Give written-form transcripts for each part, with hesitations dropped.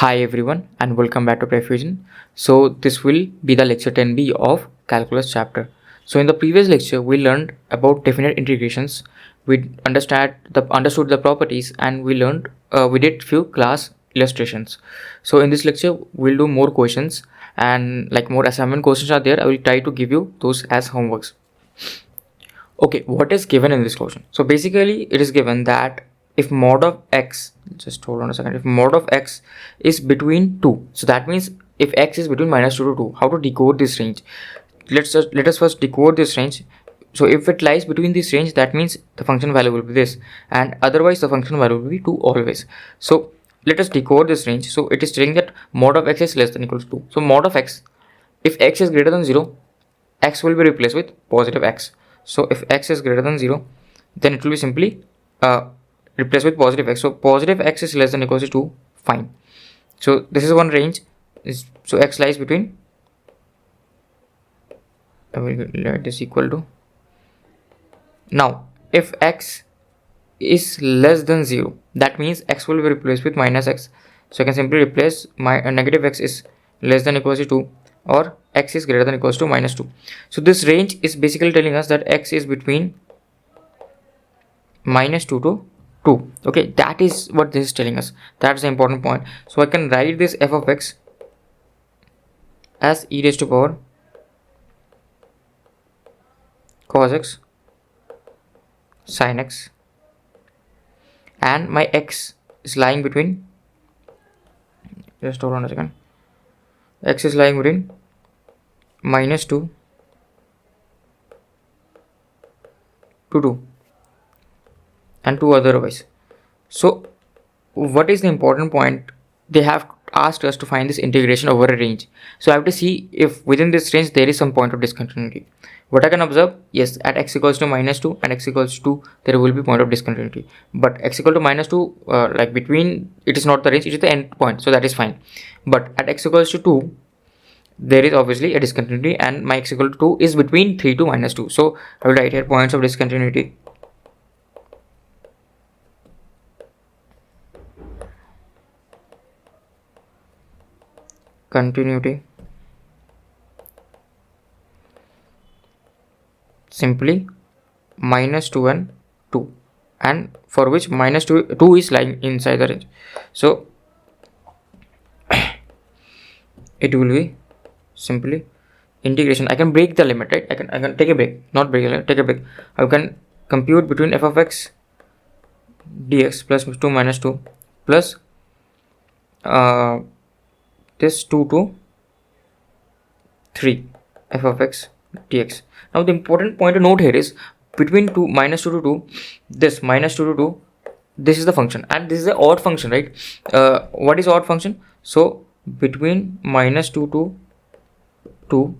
Hi everyone and welcome back to PrepFusion. So this will be the lecture 10B of calculus chapter. So in the previous lecture we learned about definite integrations. We understood the properties and we did few class illustrations. So in this lecture we'll do more questions and like more assignment questions are there. I will try to give you those as homeworks. Okay, what is given in this question? So basically it is given that if mod of x, just hold on a second, if mod of x is between 2, so that means if x is between -2 to 2, how to decode this range? Let us first decode this range. So if it lies between this range, that means the function value will be this, and otherwise the function value will be 2 always. So let us decode this range. So it is telling that mod of x is less than equals to 2. So mod of x, if x is greater than 0, x will be replaced with positive x. So if x is greater than 0, then it will be simply replaced with positive x. So positive x is less than equals to 2, fine. So this is one range. So x lies between, I will let this equal to, now if x is less than 0, that means x will be replaced with minus x. So I can simply replace my negative x is less than equals to 2, or x is greater than equals to -2. So this range is basically telling us that x is between -2 to 2. Okay, that is what this is telling us. That's the important point. So I can write this f of x as e raised to power cos x sin x, and my x is lying between, just hold on a second, x is lying between -2 to 2 and 2 otherwise. So what is the important point? They have asked us to find this integration over a range. So I have to see if within this range there is some point of discontinuity. What I can observe, yes, at x equals to -2 and x equals to 2, there will be point of discontinuity. But x equal to -2, like between, it is not the range, it is the end point. So that is fine. But at x equals to 2, there is obviously a discontinuity, and my x equal to 2 is between 3 to -2. So I will write here points of discontinuity. Continuity simply -2 and 2, and for which -2 is lying inside the range. So it will be simply integration. I can break the limit, right? I can take a break, not break a limit, take a break. I can compute between f of x dx plus 2 minus 2 plus this 2 to 3 f of x dx. Now the important point to note here is between -2 to 2, this -2 to 2, this is the function, and this is the odd function, right? What is odd function? So between -2 to 2,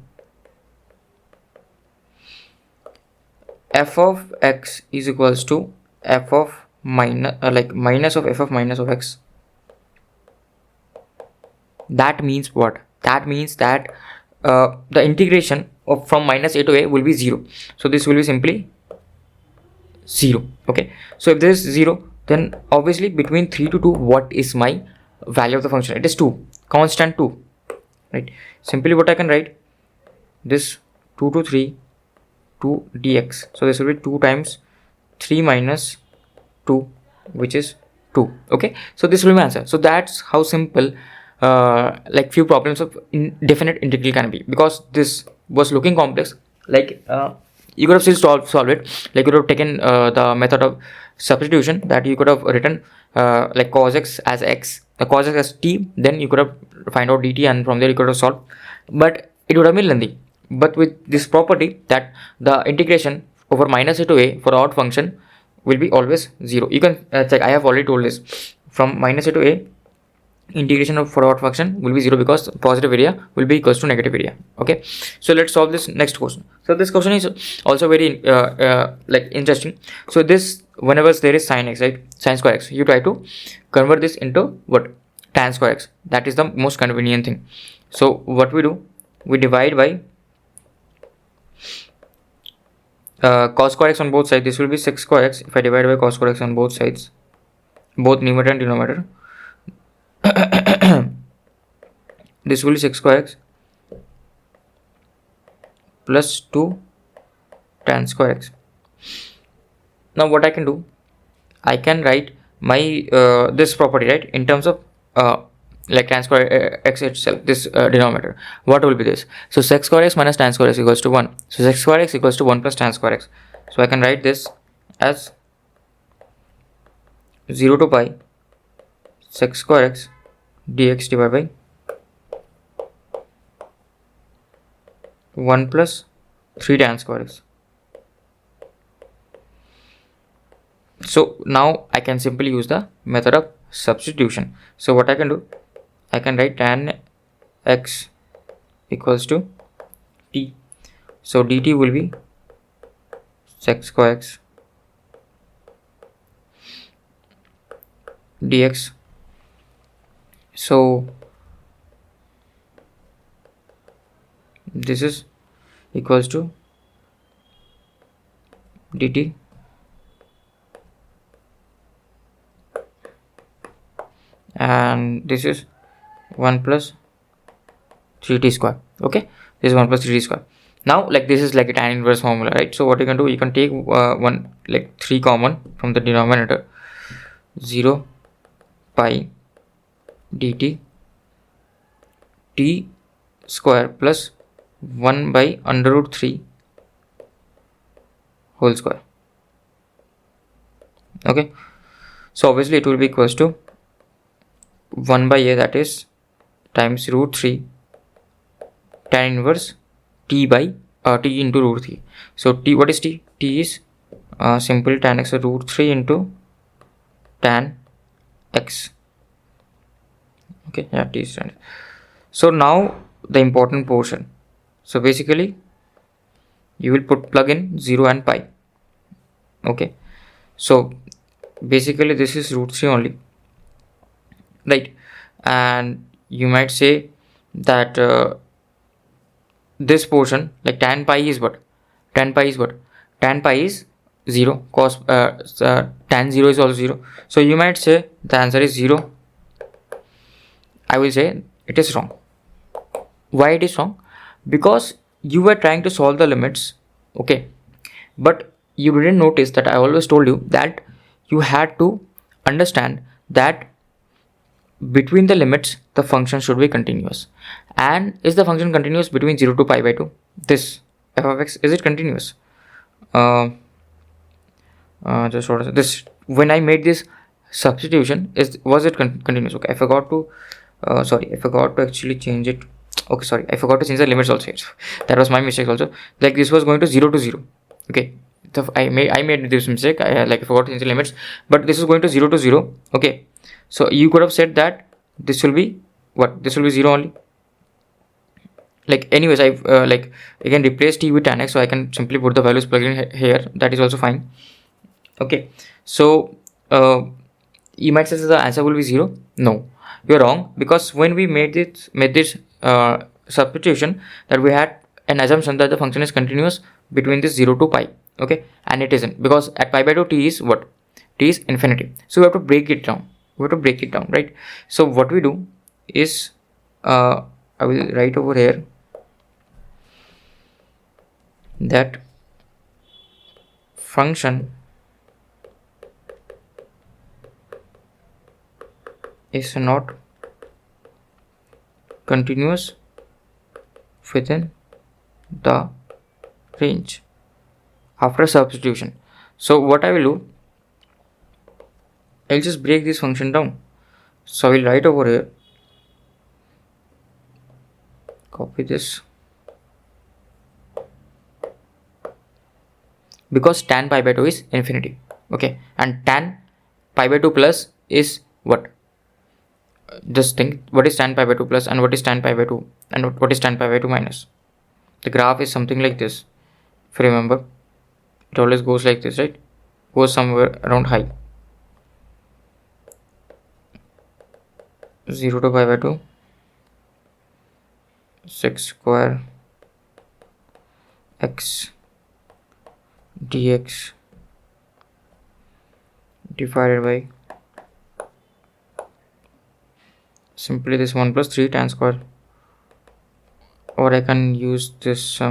f of x is equals to f of minus of f of minus of x. That means what? That means that the integration of from -a to a will be 0. So this will be simply 0. Okay, so if this is 0, then obviously between 3 to 2, what is my value of the function? It is 2, constant 2, right? Simply what I can write, this 2 to 3 to dx. So this will be 2 times 3 minus 2, which is 2. Okay, so this will be my answer. So that's how simple like few problems of definite integral can be, because this was looking complex. Like you could have still solved it, like you could have taken the method of substitution, that you could have written like cos x as x, cos x as t, then you could have find out dt, and from there you could have solved, but it would have been lengthy. But with this property that the integration over -a to a for odd function will be always 0. You can check, I have already told this, from -a to a integration of for odd function will be 0, because positive area will be equals to negative area. Okay, so let's solve this next question. So this question is also very like interesting. So this, whenever there is sin x, right, sin square x, you try to convert this into what? Tan square x. That is the most convenient thing. So what we do, we divide by cos square x on both sides. This will be sec square x if I divide by cos square x on both sides, both numerator and denominator. this will be sec square x plus 2 tan square x. Now what I can do, I can write my this property, right, in terms of like tan square x itself, this denominator. What will be this? So sec square x minus tan square x equals to 1. So sec square x equals to 1 plus tan square x. So I can write this as 0 to pi sec square x dx divided by 1 plus 3 tan square x. So now I can simply use the method of substitution. So what I can do, I can write tan x equals to t. So dt will be sec square x dx. So this is equals to dt and this is 1 plus 3t square. Okay, this is 1 plus 3t square. Now like this is like a tan inverse formula, right? So what you can do, you can take one like 3 common from the denominator, 0 pi dt t square plus 1 by under root 3 whole square. Okay, so obviously it will be equals to 1 by a, that is times root 3 tan inverse t by t into root 3. So t, what is t? T is simple tan x, so root 3 into tan x. Okay, yeah, t is tan. So now the important portion. So basically you will plug in 0 and pi. Okay, so basically this is root 3 only, right? And you might say that this portion, like tan pi is what? Tan pi is what? Tan pi is 0, cos tan 0 is also 0. So you might say the answer is 0. I will say it is wrong. Why it is wrong? Because you were trying to solve the limits, okay, but you didn't notice that I always told you that you had to understand that between the limits the function should be continuous. And is the function continuous between 0 to pi by 2? This f of x, is it continuous? Just what is this? When I made this substitution, was it continuous? Okay, I forgot to sorry, I forgot to actually change it. Okay, sorry, I forgot to change the limits also. That was my mistake also. Like this was going to 0 to 0. Okay, so I made this mistake. I forgot to change the limits, but this is going to 0 to 0. Okay, so you could have said that this will be what? This will be 0 only. Like anyways, I've like again replaced t with tan x, so I can simply put the values plug in here. That is also fine. Okay, so you might say the answer will be 0. No, you're wrong, because when we made this substitution, that we had an assumption that the function is continuous between this 0 to pi. Okay, and it isn't, because at pi by 2 t is what? T is infinity. So we have to break it down. Right? So what we do is I will write over here that function is not continuous within the range after substitution. So what I will do, I'll just break this function down. So I will write over here, copy this, because tan pi by 2 is infinity. Okay, and tan pi by 2 plus is what? Just think, what is tan pi by 2 plus and what is tan pi by 2 and what is tan pi by 2 minus? The graph is something like this. If you remember, it always goes like this, right? Goes somewhere around high. 0 to pi by 2 sec square x dx divided by simply this 1 plus 3 tan square, or I can use this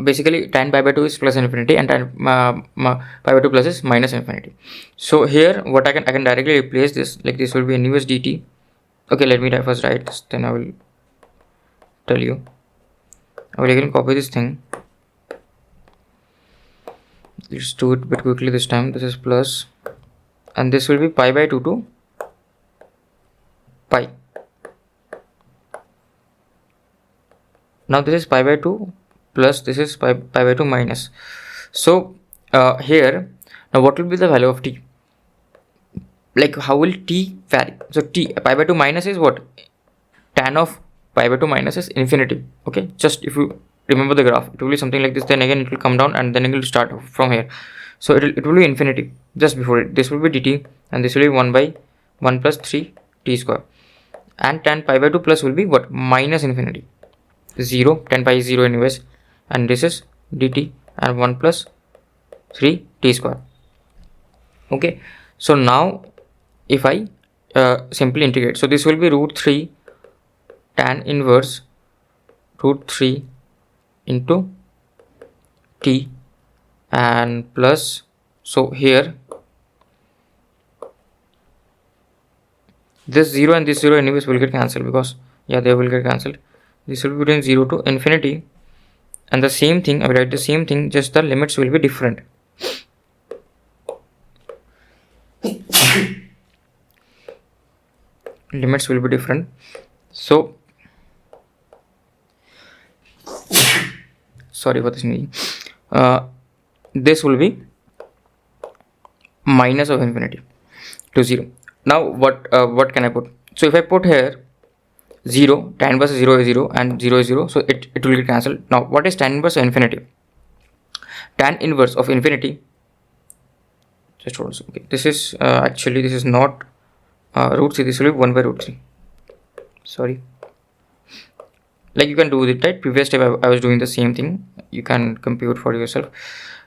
basically tan pi by 2 is plus infinity and tan pi by 2 plus is minus infinity. So here what I can directly replace this, like this will be inverse dt. Okay, let me first write this, then I will tell you. I will again copy this thing. Let's do it a bit quickly this time. This is plus, and this will be pi by 2 to pi. Now this is pi by 2 plus, this is pi by 2 minus. So here, now what will be the value of t? Like how will t vary? So t, pi by 2 minus is what? Tan of pi by 2 minus is infinity. Okay, just if you remember the graph, it will be something like this, then again it will come down and then it will start from here. So it will be infinity just before it. This will be dt and this will be 1 by 1 plus 3 t square, and tan pi by 2 plus will be what? Minus infinity, 0, tan pi is 0 anyways, and this is dt and 1 plus 3 t square. Okay, so now if I simply integrate, so this will be root 3 tan inverse root 3 into t and plus, so here this 0 and this 0 anyways will get cancelled, because yeah, they will get cancelled. This will be between 0 to infinity, and the same thing, I will write the same thing, just the limits will be different. Limits will be different. So sorry for this meeting. This will be minus of infinity to 0. Now what can I put? So if I put here 0, tan inverse 0 is 0 and 0 is 0, so it will get cancelled. Now what is tan inverse of infinity? Tan inverse of infinity, just hold on. Okay, this is actually this is not root 3, this will be 1 by root 3. Sorry, like you can do it, right? Previous step I was doing the same thing, you can compute for yourself.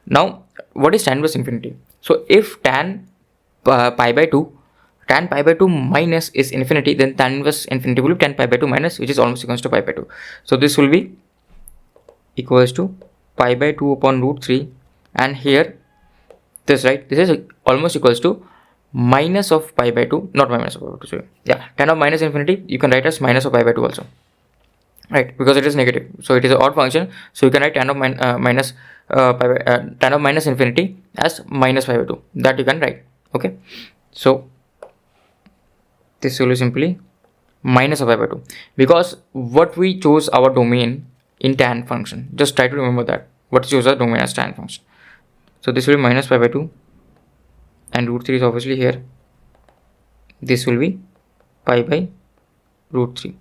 Now what is tan inverse infinity? So if tan pi by 2, tan pi by 2 minus is infinity, then tan inverse infinity will be tan pi by 2 minus, which is almost equals to pi by 2. So this will be equals to pi by 2 upon root 3, and here this, right, this is almost equals to minus of pi by 2, not minus of pi by 2, sorry. Yeah, tan of minus infinity you can write as minus of pi by 2 also, right, because it is negative, so it is an odd function, so you can write tan of tan of minus infinity as minus pi by 2, that you can write. Okay, so this will be simply minus of pi by 2, because what we chose our domain in tan function, just try to remember that, what chose our domain as tan function. So this will be minus pi by 2, and root 3 is obviously here, this will be pi by root 3.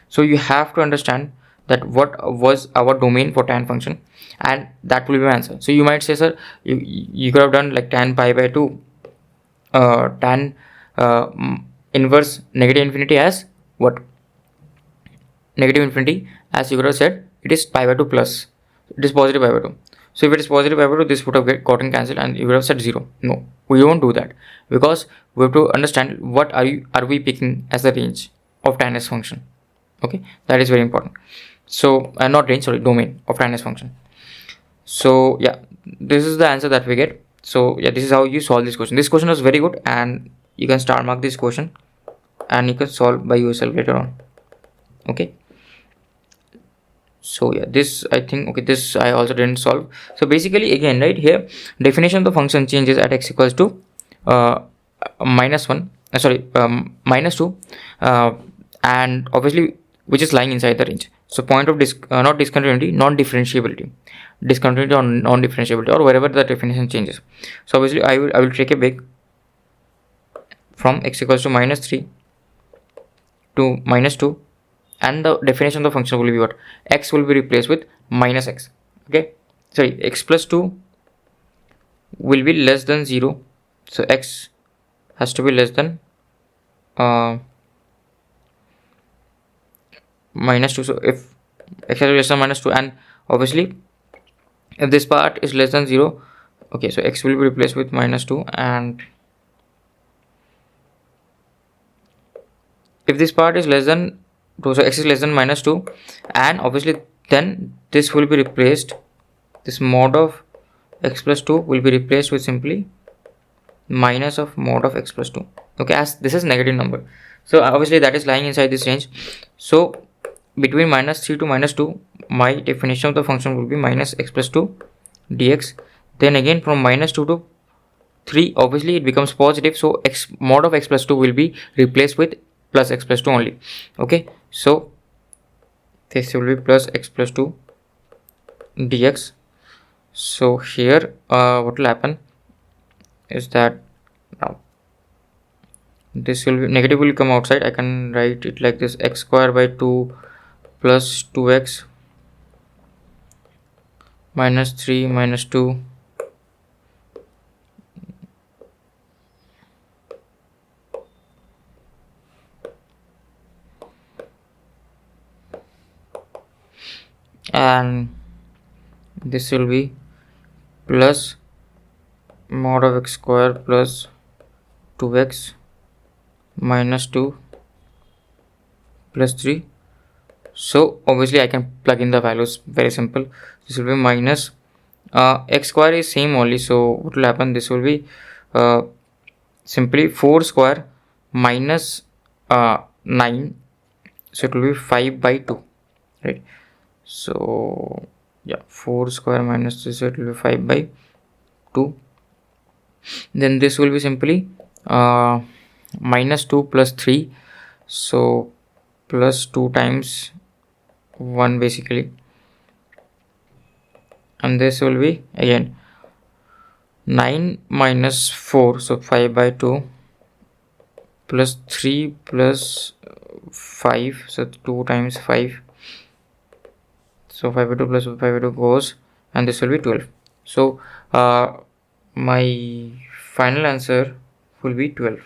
So you have to understand that what was our domain for tan function, and that will be my answer. So you might say, sir, you could have done like tan pi by 2 tan inverse negative infinity as what? Negative infinity, as you could have said, it is pi by 2 plus, it is positive pi by 2. So if it is positive pi by 2, this would have gotten cancelled and you would have said 0. No, we don't do that, because we have to understand what are we picking as the range of tan s function. Okay, that is very important. So not range, sorry, domain of tan s function. So yeah, this is the answer that we get. So yeah, this is how you solve this question. This question was very good, and you can star mark this question and you can solve by yourself later on. Okay, so yeah, this I think, okay, this I also didn't solve. So basically again, right here, definition of the function changes at x equals to minus 1 minus 2, and obviously which is lying inside the range. So point of not discontinuity, non-differentiability, discontinuity or non-differentiability, or wherever the definition changes. So obviously I will take a break from x equals to minus 3 to minus 2, and the definition of the function will be what? X will be replaced with minus x. Okay, sorry, x plus 2 will be less than 0, so x has to be less than minus 2. So if x has to be less than minus 2, and obviously if this part is less than 0, Okay, so x will be replaced with -2, and if this part is less than 2, so x is less than -2, and obviously then this will be replaced, this mod of x plus 2 will be replaced with simply minus of mod of x plus 2. Okay, as this is negative number, so obviously that is lying inside this range. So between -3 to -2, my definition of the function will be minus x plus 2 dx. Then again from -2 to 3, obviously it becomes positive, so x mod of x plus 2 will be replaced with plus x plus 2 only. Okay, so this will be plus x plus 2 dx. So here what will happen is that now this will be negative, will come outside. I can write it like this: x square by 2 plus 2x minus 3 minus 2 and this will be plus mod of x square plus 2x minus 2 plus 3. So obviously I can plug in the values, very simple. This will be minus x square is same only, so what will happen, this will be simply 4 square minus 9, so it will be 5 by 2, right? So yeah, 4 square minus this, it will be 5 by 2. Then this will be simply minus 2 plus 3, so plus 2 times 1 basically, and this will be again 9 minus 4, so 5 by 2 plus 3 plus 5, so 2 times 5, so 5 by 2 plus 5 by 2 goes, and this will be 12. So my final answer will be 12.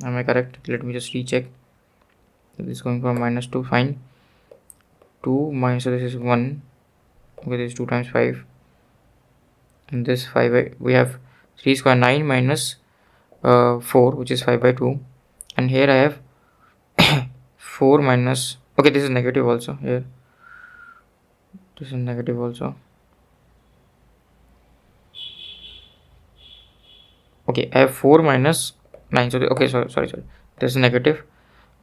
Am I correct? Let me just recheck. This is going from -2, fine. 2 minus, so this is 1. Okay, this is 2 times 5, and this 5 by, we have 3 square, 9 minus 4, which is 5 by 2, and here I have 4 minus, okay, this is negative also, here this is negative also. Okay, I have 4 minus 9, so okay, sorry, this is negative,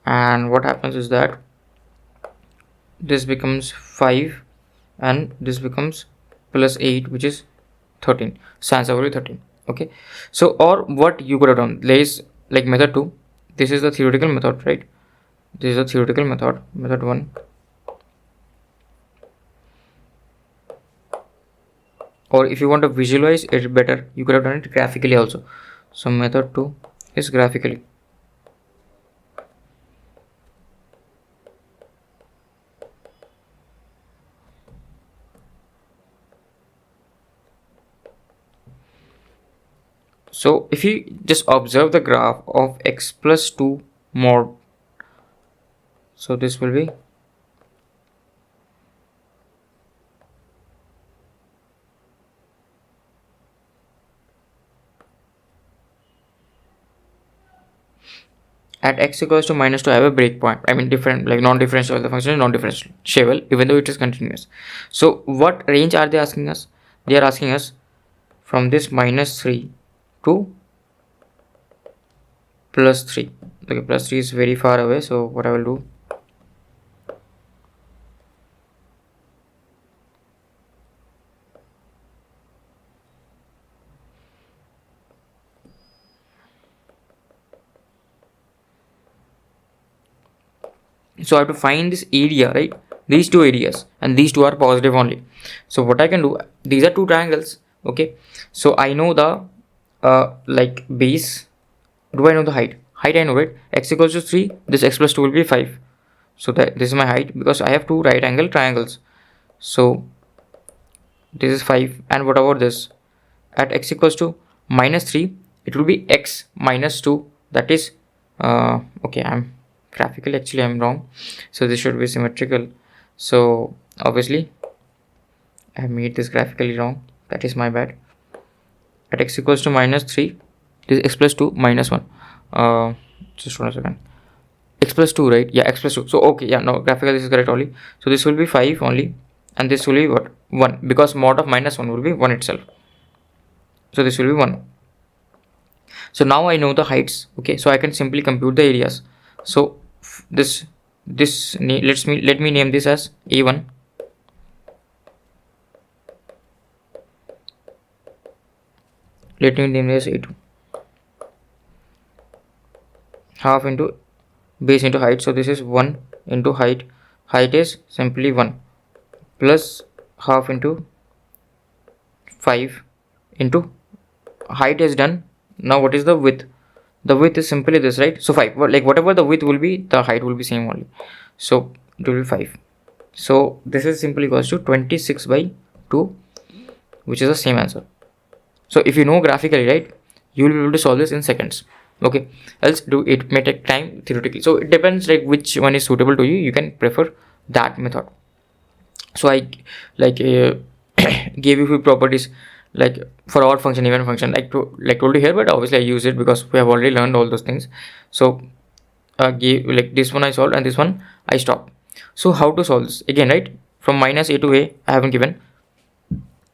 and what happens is that this becomes 5 and this becomes plus 8, which is 13. So answer will be 13. Okay, so or what you could have done, there is like method 2, this is the theoretical method, right? This is the theoretical method, method 1. Or if you want to visualize it better, you could have done it graphically also. So method 2 is graphically. So if you just observe the graph of x plus 2 mod, so this will be at x equals to -2, I have a breakpoint. I mean different, like non-differentiable. The function is non-differentiable even though it is continuous. So what range are they asking us? They are asking us from this -3 to +3. Okay, +3 is very far away, so what I will do, so I have to find this area, right? These two areas, and these two are positive only. So what I can do, these are two triangles. Okay, so I know the like base. Do I know the height? Height I know, right? X equals to 3, this x plus 2 will be 5, so that this is my height, because I have two right angle triangles. So this is 5, and what about this? At x equals to -3, it will be x minus 2, that is okay, I'm graphically actually I'm wrong, so this should be symmetrical. So obviously I have made this graphically wrong, that is my bad. at x equals to minus 3, this is x plus 2 minus 1. Just 1 second. X plus 2, right? Yeah, x plus 2. So okay, yeah, no, graphically this is correct only. So this will be 5 only, and this will be what? 1, because mod of minus 1 will be 1 itself. So this will be 1. So now I know the heights. Okay, so I can simply compute the areas. So let me name this as A1. Let me name this A2. Half into base into height. So this is 1 into height. Height is simply 1 plus half into 5 into height is done. Now what is the width? The width is simply this, right? So 5, like whatever the width will be, the height will be same only. So it will be 5. So this is simply equals to 26 by 2, which is the same answer. So if you know graphically, right, you will be able to solve this in seconds. Okay, else it may take time theoretically. So it depends like which one is suitable to you. You can prefer that method. So I like gave you few properties like for odd function, even function, like told you here, but obviously I use it because we have already learned all those things. So gave like this one I solved and this one I stopped. So how to solve this again, right? From minus a to a I haven't given,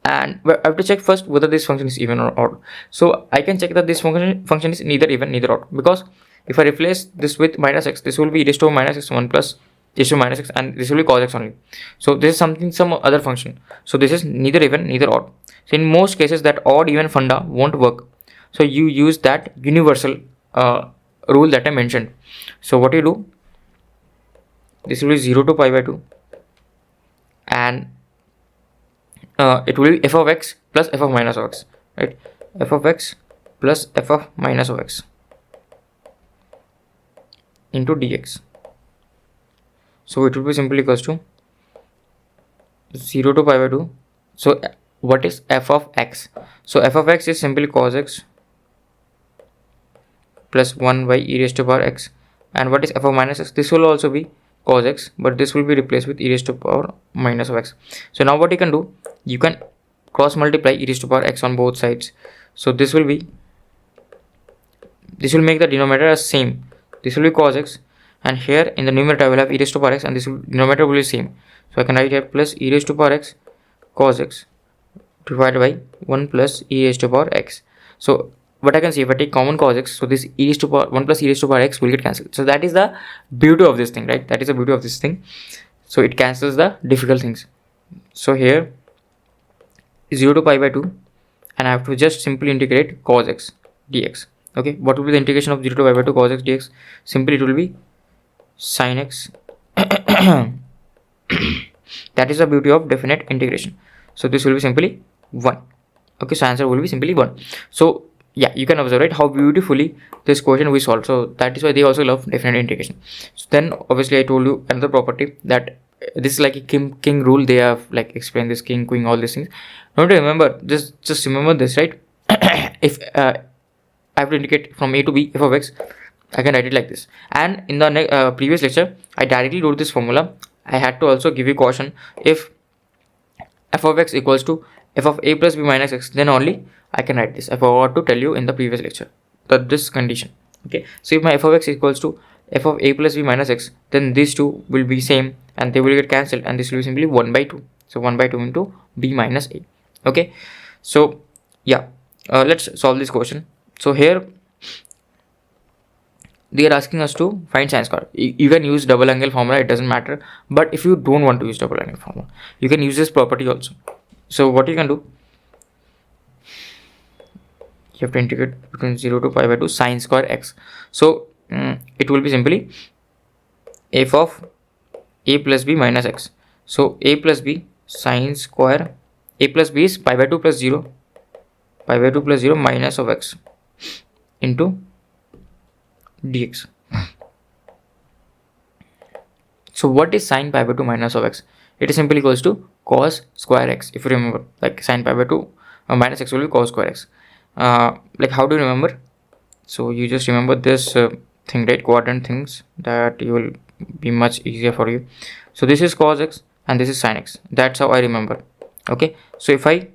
and I have to check first whether this function is even or odd. So I can check that this function is neither even neither odd, because if I replace this with minus x, this will be e raised to minus x 1 plus e raised to minus x, and this will be cos x only. So this is some other function. So this is neither even neither odd. So in most cases that odd even funda won't work. So you use that universal rule that I mentioned. So what you do, this will be 0 to pi by 2, and it will be f of x plus f of minus of x, right? F of x plus f of minus of x into dx. So it will be simply equals to 0 to pi by 2. So what is f of x? So f of x is simply cos x plus 1 by e raised to power x. And what is f of minus x? This will also be cos x, but this will be replaced with e raised to power minus of x. So now what you can do, you can cross multiply e raised to power x on both sides. So this will make the denominator as same. This will be cos x, and here in the numerator I will have e raised to power x, and this denominator will be same. So I can write here plus e raised to power x cos x divided by 1 plus e raised to power x. So what I can see, if I take common cos x, so this e raised to power 1 plus e raised to power x will get cancelled. So that is the beauty of this thing, right? That is the beauty of this thing. So it cancels the difficult things. So here 0 to pi by 2, and I have to just simply integrate cos x dx. Okay, what will be the integration of 0 to pi by 2 cos x dx? Simply it will be sin x. That is the beauty of definite integration. So this will be simply 1. Okay, so answer will be simply 1. So yeah, you can observe, right, how beautifully this question we solved. So that is why they also love definite integration. So then obviously I told you another property, that this is like a king rule. They have like explained this king, queen, all these things. Don't remember, just remember this, right? If I have to indicate from a to b f of x, I can write it like this. And in the previous lecture I directly wrote this formula. I had to also give you caution, if f of x equals to f of a plus b minus x, then only I can write this. I forgot to tell you in the previous lecture that this condition. Okay, so if my f of x equals to f of a plus b minus x, then these two will be same and they will get cancelled, and this will be simply 1 by 2. So 1 by 2 into b minus a. Okay, so yeah, let's solve this question. So here they are asking us to find sin square. You can use double angle formula, it doesn't matter. But if you don't want to use double angle formula, you can use this property also. So what you can do, you have to integrate between 0 to pi by 2 sin square x. So it will be simply f of a plus b minus x. So a plus b sin square, a plus b is pi by 2 plus 0, pi by 2 plus 0 minus of x into dx. So what is sin pi by 2 minus of x? It is simply equals to cos square x. If you remember, like sin pi by 2 minus x will be cos square x. Like how do you remember? So you just remember this thing, right? Quadrant things, that you will be much easier for you. So this is cos x and this is sin x. That's how I remember. Okay, so if I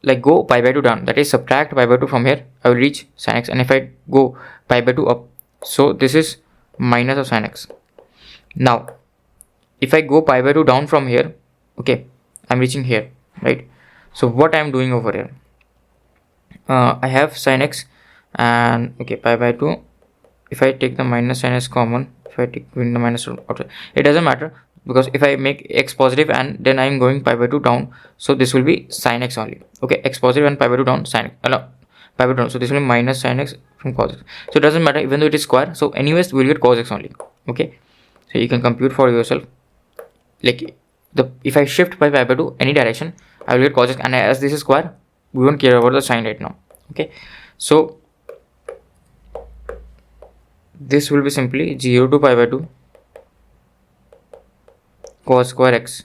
like go pi by 2 down, that is subtract pi by 2 from here, I will reach sin x. And if I go pi by 2 up, so this is minus of sin x. Now if I go pi by 2 down from here, okay, I'm reaching here, right? So what I'm doing over here, I have sin x and okay, pi by 2. If I take the minus sin x common, if I take the minus outside, it doesn't matter, because if I make x positive and then I'm going pi by 2 down, so this will be sin x only. Okay, x positive and pi by 2 down, sin x, no, pi by 2 down, so this will be minus sin x from cos x. So it doesn't matter, even though it is square, so anyways we'll get cos x only. Okay, so you can compute for yourself, like if I shift by pi by 2 any direction, I will get cos x, and as this is square, we won't care about the sign right now. Okay, so this will be simply 0 to pi by 2 cos square x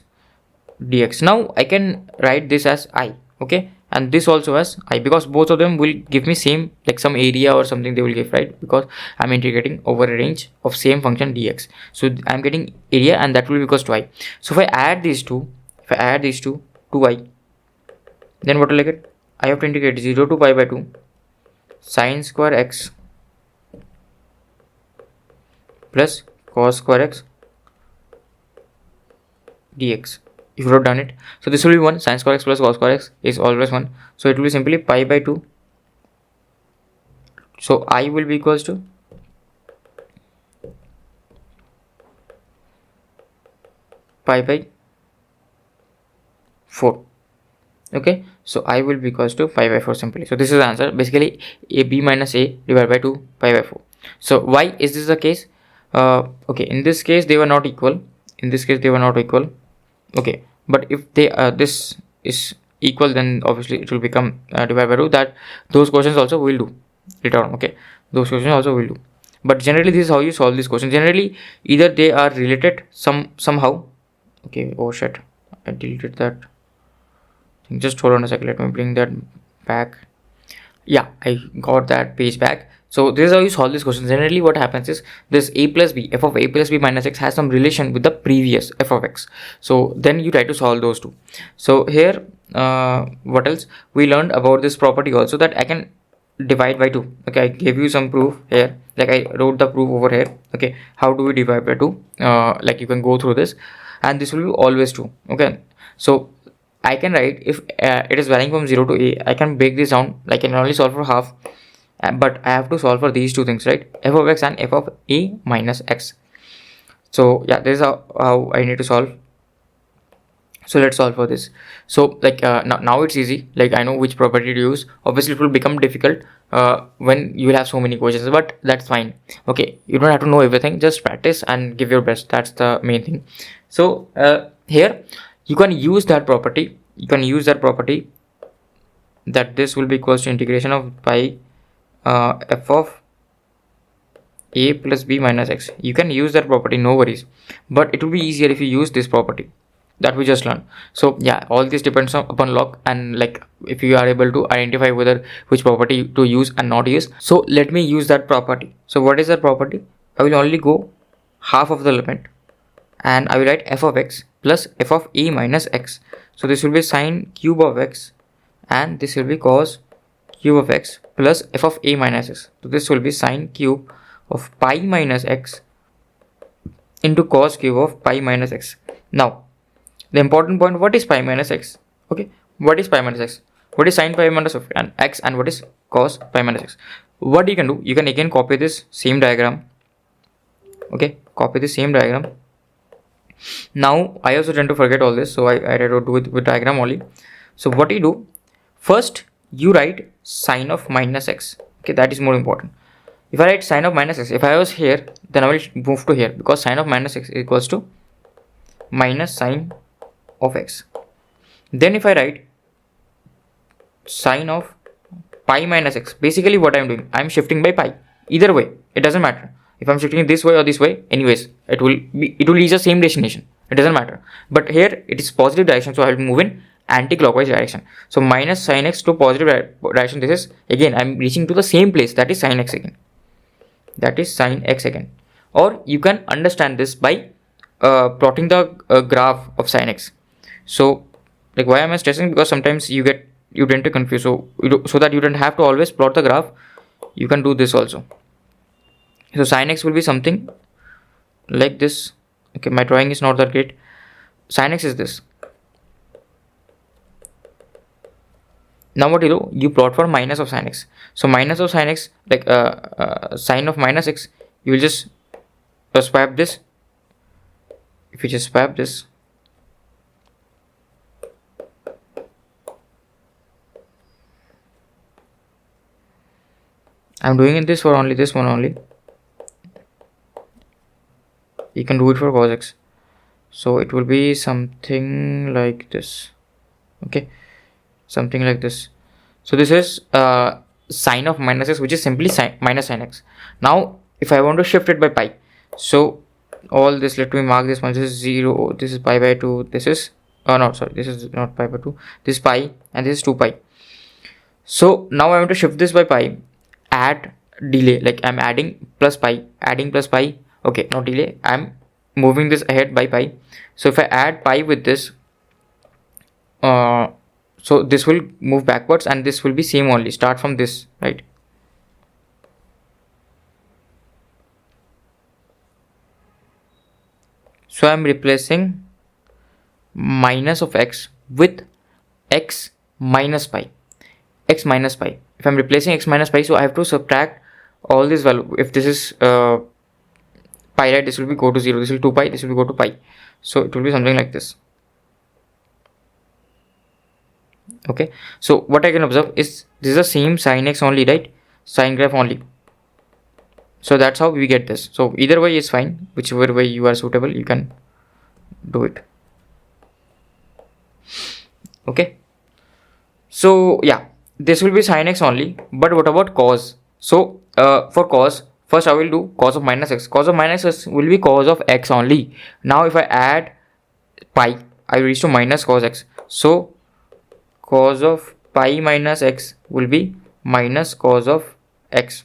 dx. Now I can write this as I, okay, and this also as I, because both of them will give me same, like some area or something they will give, right? Because I'm integrating over a range of same function dx, so I'm getting area, and that will be equals to I. So if I add these two, to I, then what will I get? I have to integrate 0 to pi by 2 sin square x plus cos square x dx. If you have done it, so this will be 1, sin square x plus cos square x is always 1, so it will be simply pi by 2. So I will be equals to pi by 4. Okay, so I will be equals to pi by 4 simply. So this is the answer, basically ab minus a divided by 2 pi by 4. So why is this the case? Okay, in this case they were not equal, okay, but if they this is equal, then obviously it will become divided by 2. That those questions also will do later on. Okay, those questions also will do, but generally this is how you solve this question. Generally either they are related somehow. Okay, oh shit, I deleted that. Just hold on a second, let me bring that back. Yeah, I got that page back. So this is how you solve this question. Generally what happens is this a plus b, f of a plus b minus x has some relation with the previous f of x. So then you try to solve those two. So here what else we learned about this property also, that I can divide by 2. Okay, I gave you some proof here, like I wrote the proof over here. Okay, how do we divide by 2? Like you can go through this, and this will be always 2. Okay, so I can write, if it is varying from 0 to a, I can break this down, like I can only solve for half, but I have to solve for these two things, right? F of x and f of a minus x. So yeah, this is how I need to solve. So let's solve for this. So like now it's easy, like I know which property to use. Obviously it will become difficult when you will have so many questions, but that's fine. Okay, you don't have to know everything, just practice and give your best. That's the main thing. So here you can use that property, that this will be equals to integration of pi f of a plus b minus x. You can use that property, no worries, but it will be easier if you use this property that we just learned. So yeah, all this depends upon luck, and like if you are able to identify whether which property to use and not use. So let me use that property. So what is that property? I will only go half of the element, and I will write f of x plus f of a minus x. So this will be sine cube of x, and this will be cos cube of x plus f of a minus x. So this will be sine cube of pi minus x into cos cube of pi minus x. Now the important point, what is pi minus x? Okay, what is pi minus x? What is sine pi minus x, and what is cos pi minus x? What you can do, you can again copy this same diagram. Okay, copy the same diagram. Now I also tend to forget all this, so I try to do it with diagram only. So what you do, first you write sine of minus x. Okay, that is more important. If I write sine of minus x, if I was here, then I will move to here, because sine of minus x equals to minus sine of x. Then if I write sine of pi minus x, basically what I am doing, I am shifting by pi. Either way, it doesn't matter. If I am shifting this way or this way, anyways, it will reach the same destination. It doesn't matter. But here it is positive direction, so I will move in anti-clockwise direction. So minus sine x to positive direction. This is again I am reaching to the same place, that is sine x again. Or you can understand this by plotting the graph of sine x. So like why am I stressing? Because sometimes you get you don't confuse. So so that you don't have to always plot the graph, you can do this also. So sin x will be something like this. Okay, my drawing is not that great. Sin x is this. Now what you do, you plot for minus of sin x. So minus of sin x, like sine of minus x, you will just swap this. If you just swap this, I'm doing this for only this one only. You can do it for cos x. So it will be something like this. Okay, something like this. So this is sine of minus x, which is simply minus sin x. Now if I want to shift it by pi, so all this, let me mark this one. This is 0, this is pi by 2, this is no, sorry, this is not pi by 2, this is pi, and this is 2 pi. So now I want to shift this by pi, add delay, like I'm adding plus pi, adding plus pi. Okay, no delay, I'm moving this ahead by pi. So if I add pi with this, so this will move backwards and this will be same only, start from this, right? So I'm replacing minus of x with x minus pi, x minus pi. If I'm replacing x minus pi, so I have to subtract all this value. If this is pi, right, this will be go to 0, this will 2 pi, this will be go to pi. So it will be something like this. Okay, so what I can observe is this is the same sin x only, right? Sine graph only. So that's how we get this. So either way is fine, whichever way you are suitable, you can do it. Okay, so yeah, this will be sin x only. But what about cos? So for cos, first I will do cos of minus x. Cos of minus x will be cos of x only. Now if I add pi, I reach to minus cos x. So cos of pi minus x will be minus cos of x.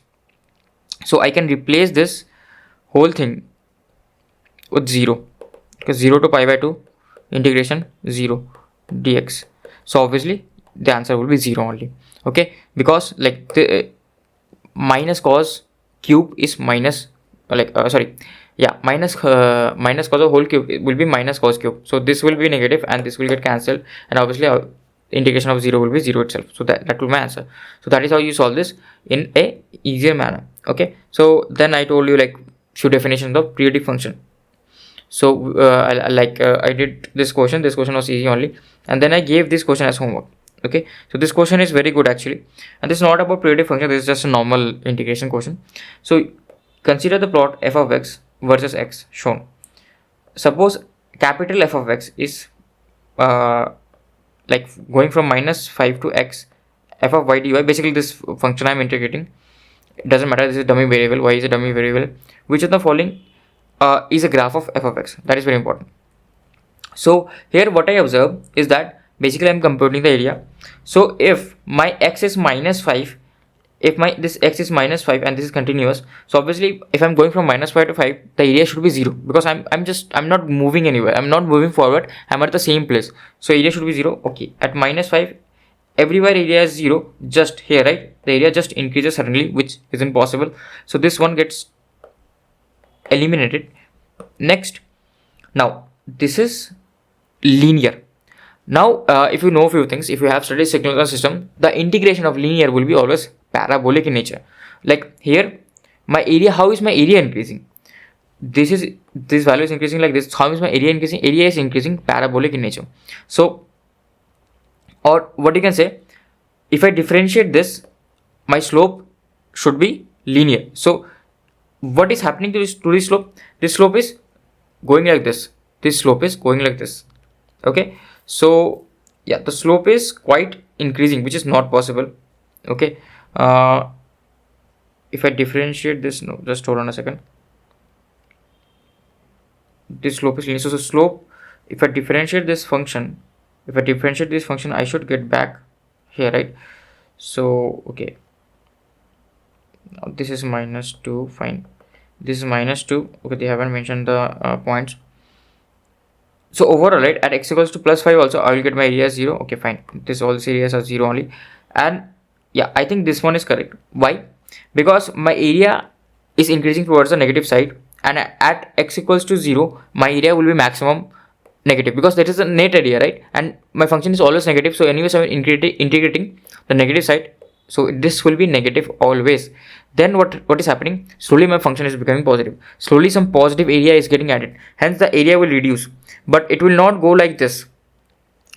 So I can replace this whole thing with 0, because 0 to pi by 2 integration 0 dx. So obviously the answer will be 0 only. Okay, because like the minus cos cube is minus minus cos of whole cube will be minus cos cube. So this will be negative and this will get cancelled, and obviously integration of 0 will be 0 itself. So that will be my answer. So that is how you solve this in a easier manner. Okay, so then I told you like few definitions of periodic function. So I did this question was easy only, and then I gave this question as homework. Okay, so this question is very good actually, and this is not about periodic function, this is just a normal integration question. So consider the plot f of x versus x shown. Suppose capital F of x is like going from minus 5 to x, f of y dy. Basically this function I'm integrating, it doesn't matter, this is dummy variable, y is a dummy variable. Which of the following is a graph of f of x? That is very important. So here what I observe is that basically I'm computing the area. So if my x is minus 5, if this x is minus 5 and this is continuous, so obviously if I'm going from minus 5 to 5, the area should be 0, because I'm not moving anywhere, I'm not moving forward, I'm at the same place. So area should be 0. Okay, at minus 5 everywhere area is 0, just here, right, the area just increases suddenly, which isn't possible. So this one gets eliminated. Next, now this is linear. Now if you know a few things, if you have studied signal system, the integration of linear will be always parabolic in nature. Like here my area, how is my area increasing? This value is increasing like this. How is my area increasing? Area is increasing parabolic in nature. So, or what you can say, if I differentiate this, my slope should be linear. So what is happening to this slope? This slope is going like this, this slope is going like this. Okay, so yeah, the slope is quite increasing, which is not possible. Okay, if I differentiate this, no, just hold on a second, this slope is linear. So the slope, if I differentiate this function, I should get back here, right? So okay, now this is minus 2, fine, this is minus 2. Okay, they haven't mentioned the points. So overall, right, at x equals to plus 5 also I will get my area as 0. Okay, fine, this all areas are 0 only. And yeah, I think this one is correct. Why? Because my area is increasing towards the negative side, and at x equals to 0 my area will be maximum negative, because that is the net area, right? And my function is always negative, so anyways I'm integrating the negative side, so this will be negative always. Then what is happening? Slowly my function is becoming positive. Slowly some positive area is getting added, hence the area will reduce. But it will not go like this,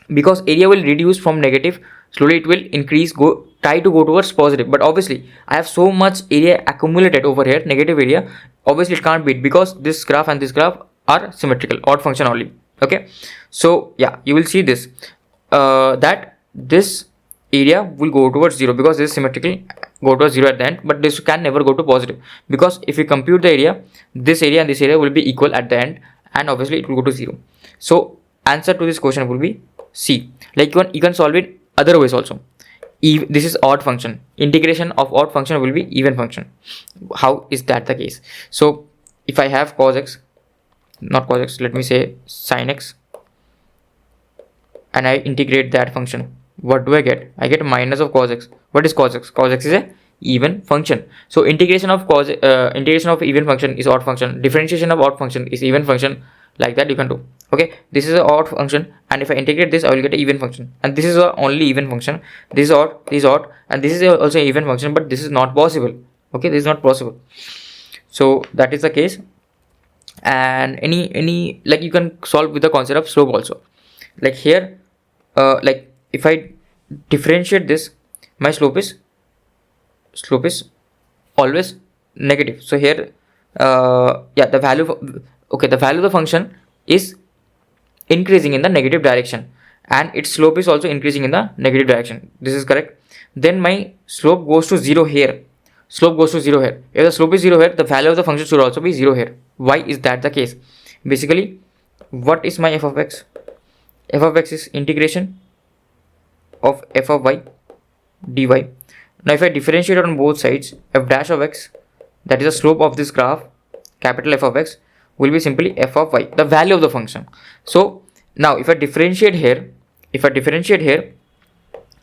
because area will reduce from negative, slowly it will increase, try to go towards positive. But obviously I have so much area accumulated over here, negative area, obviously it can't beat, because this graph and this graph are symmetrical, odd function only. Okay, so yeah, you will see this that this area will go towards 0, because this is symmetrical, go towards 0 at the end, but this can never go to positive, because if you compute the area, this area and this area will be equal at the end, and obviously it will go to 0. So answer to this question will be C. Like you can solve it other ways also. This is odd function, integration of odd function will be even function. How is that the case? So if I have cos x, not cos x, let me say sin x, and I integrate that function, what do I get? I get minus of cos x. What is cos x? Cos x is a even function. So integration of even function is odd function, differentiation of odd function is even function, like that you can do. Okay, this is an odd function, and if I integrate this I will get an even function, and this is a only even function. This is odd, and this is also an even function, but this is not possible. Okay, this is not possible. So that is the case. And any like you can solve with the concept of slope also. Like here, like if I differentiate this, my slope is always negative. So here yeah, the value of, the value of the function is increasing in the negative direction, and its slope is also increasing in the negative direction. This is correct. Then my slope goes to 0 here. Slope goes to 0 here. If the slope is 0 here, the value of the function should also be 0 here. Why is that the case? Basically, what is my f of x? F of x is integration of f of y dy. Now if I differentiate on both sides, f dash of x, that is the slope of this graph, capital F of x, will be simply f of y, the value of the function. So now if I differentiate here,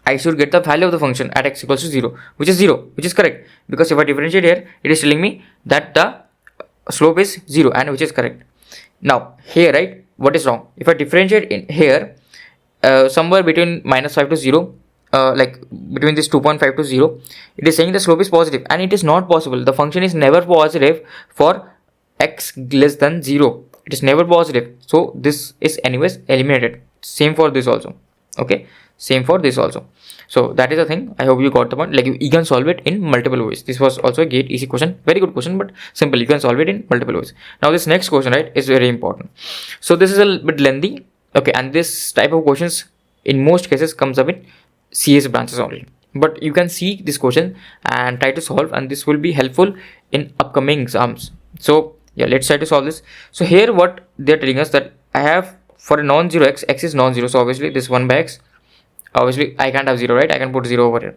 I should get the value of the function at x equals to 0, which is 0, which is correct, because if I differentiate here, it is telling me that the slope is 0, and which is correct. Now here, right, what is wrong? If I differentiate in here, somewhere between minus 5 to 0, like between this 2.5 to 0, it is saying the slope is positive, and it is not possible. The function is never positive for x less than 0. It is never positive, so this is anyways eliminated. Same for this also. Okay, same for this also. So that is the thing. I hope you got the point. Like you can solve it in multiple ways. This was also a gate easy question, very good question, but simple. You can solve it in multiple ways. Now this next question, right, is very important. So this is a bit lengthy. Okay, and this type of questions in most cases comes up in CS branches only. But you can see this question and try to solve, and this will be helpful in upcoming exams. So yeah, let's try to solve this. So here what they're telling us, that I have for a non-zero x is non-zero, so obviously this 1 by x, obviously I can't have 0, right? I can put 0 over here.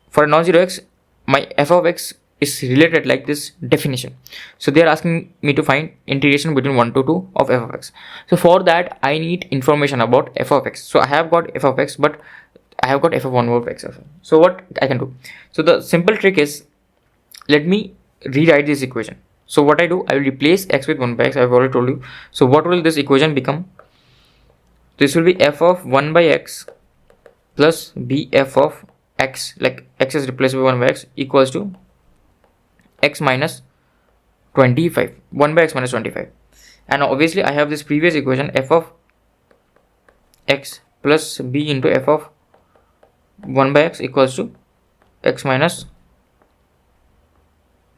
For a non-zero x, my f of x is related like this definition. So they are asking me to find integration between 1 to 2 of f of x. So for that I need information about f of x. So I have got f of x, but I have got f of 1 over x. So what I can do? So the simple trick is, let me rewrite this equation. So what I do, I will replace x with 1 by x. I have already told you. So what will this equation become? This will be f of 1 by x plus bf of x, like x is replaced by 1 by x, equals to x minus 25, 1 by x minus 25. And obviously I have this previous equation, f of x plus b into f of 1 by x equals to x minus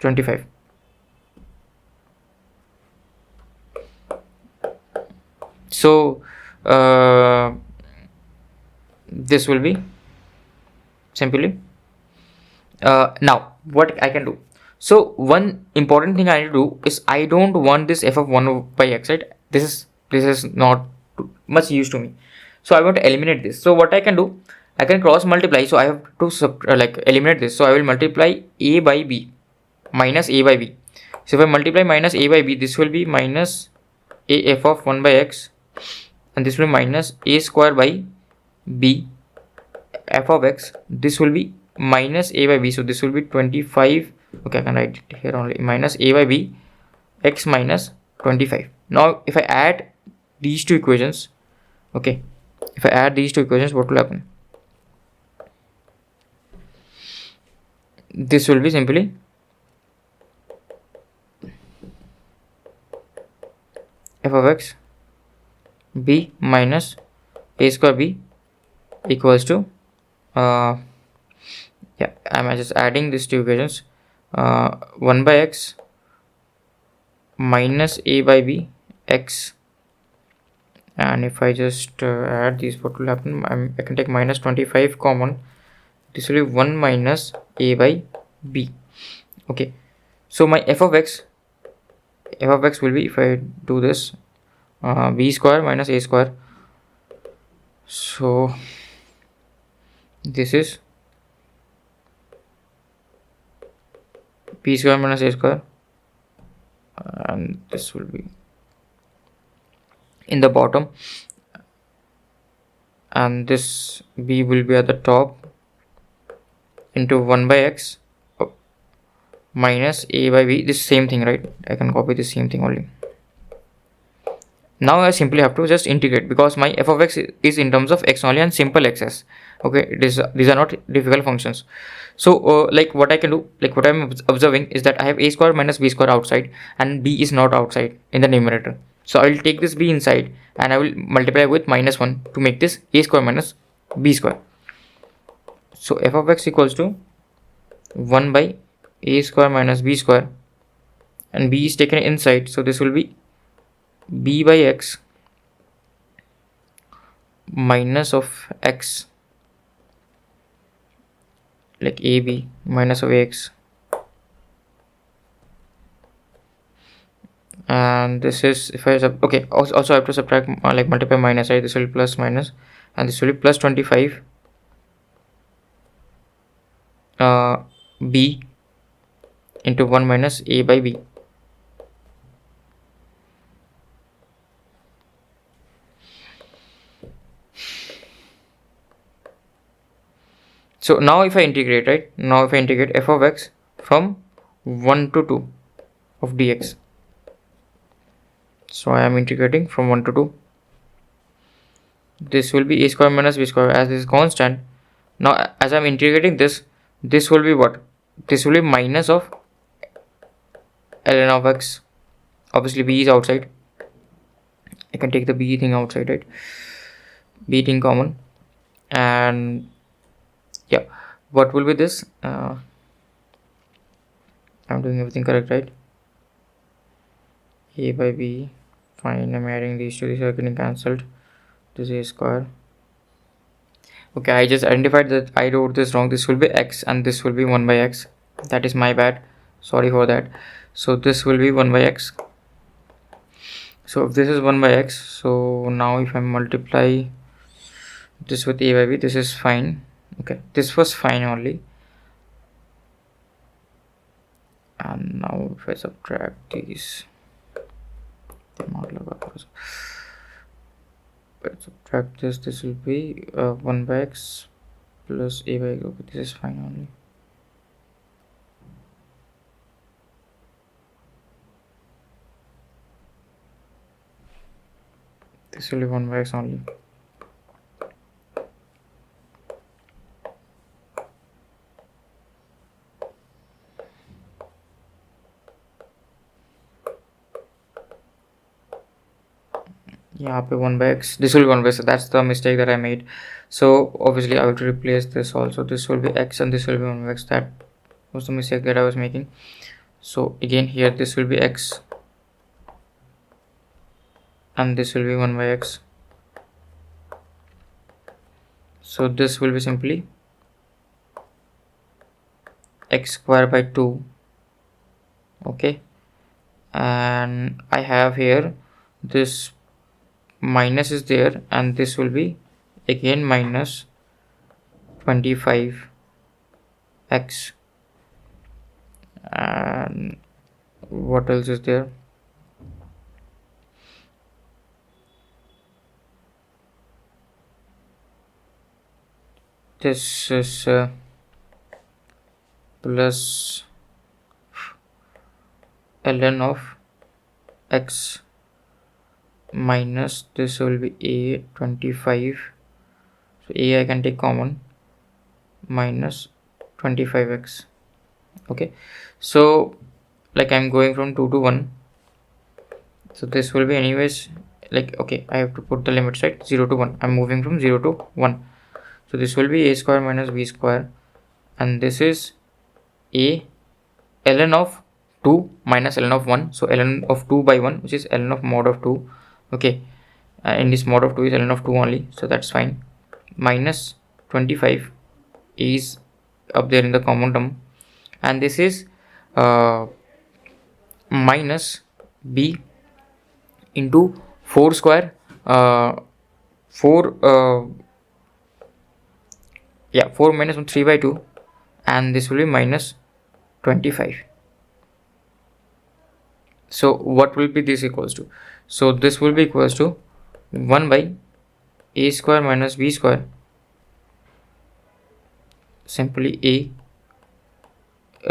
25. So this will be simply now what I can do. So one important thing I need to do is, I don't want this f of 1 by x, right? This is not much use to me, so I want to eliminate this. So what I can do, I can cross multiply. So I have to eliminate this. So I will multiply a by b minus a by b. So if I multiply minus a by b, this will be minus a f of 1 by x and this will be minus a square by b f of x. This will be minus a by b, so this will be 25. Okay, I can write it here only, minus a by b x minus 25. Now if I add these two equations, okay, if I add these two equations, what will happen? This will be simply f of x b minus a square b equals to yeah, I'm just adding these two equations, 1 by x minus a by b x, and if I just add these, what will happen? I can take minus 25 common. This will be 1 minus a by b. Okay, so my f of x will be, if I do this, b square minus a square. So this is b square minus a square, and this will be in the bottom, and this b will be at the top, into 1 by x minus a by b. This same thing, right? I can copy the same thing only. Now I simply have to just integrate, because my f of x is in terms of x only and simple x's. Okay, these are not difficult functions. So like what I can do, like what I'm observing is that I have a square minus b square outside, and b is not outside in the numerator. So I will take this b inside and I will multiply with minus 1 to make this a square minus b square. So f of x equals to 1 by a square minus b square, and b is taken inside, so this will be b by x minus of x, like ab minus of x, and this is, if I okay, also I have to subtract, like multiply minus, right? This will be plus minus, and this will be plus 25 b into 1 minus a by b. So now if I integrate, right, now if I integrate f of x from 1 to 2 of dx, so I am integrating from 1 to 2. This will be a square minus b square, as this is constant. Now as I am integrating this, this will be what? This will be minus of ln of x. Obviously b is outside, I can take the b thing outside, right? B thing common, and yeah, what will be this? I'm doing everything correct, right? A by b, fine. I'm adding these two, these are getting cancelled. This is a square. Okay, I just identified that I wrote this wrong. This will be x and this will be 1 by x. That is my bad, sorry for that. So this will be 1 by x. So if this is 1 by x, so now if I multiply this with a by b, this is fine. Okay, this was fine only, and now if I subtract these, subtract this, this will be 1 by x plus a by x. Okay, this is fine only. This will be 1 by x only. यहाँ पे 1 by x, this will be 1 by x. So that's the mistake that I made. So obviously I will replace this also. This will be x and this will be 1 by x. That was the mistake that I was making. So again here this will be x and this will be 1 by x. So this will be simply x square by 2. Okay, and I have here this minus is there, and this will be again minus 25 x, and what else is there? this is plus ln of x minus this will be a 25. So a I can take common, minus 25x. Okay, so like I'm going from 2 to 1, so this will be anyways like, okay, I have to put the limits right, 0 to 1. I'm moving from 0 to 1, so this will be a square minus b square, and this is a ln of 2 minus ln of 1, so ln of 2 by 1, which is ln of mod of 2. Okay, in this mod of 2 is ln of 2 only, so that's fine. Minus 25 is up there in the common term, and this is minus b into 4 square, 4 4 minus 3 by 2, and this will be minus 25. So what will be this equals to? So this will be equals to 1 by a square minus b square, simply a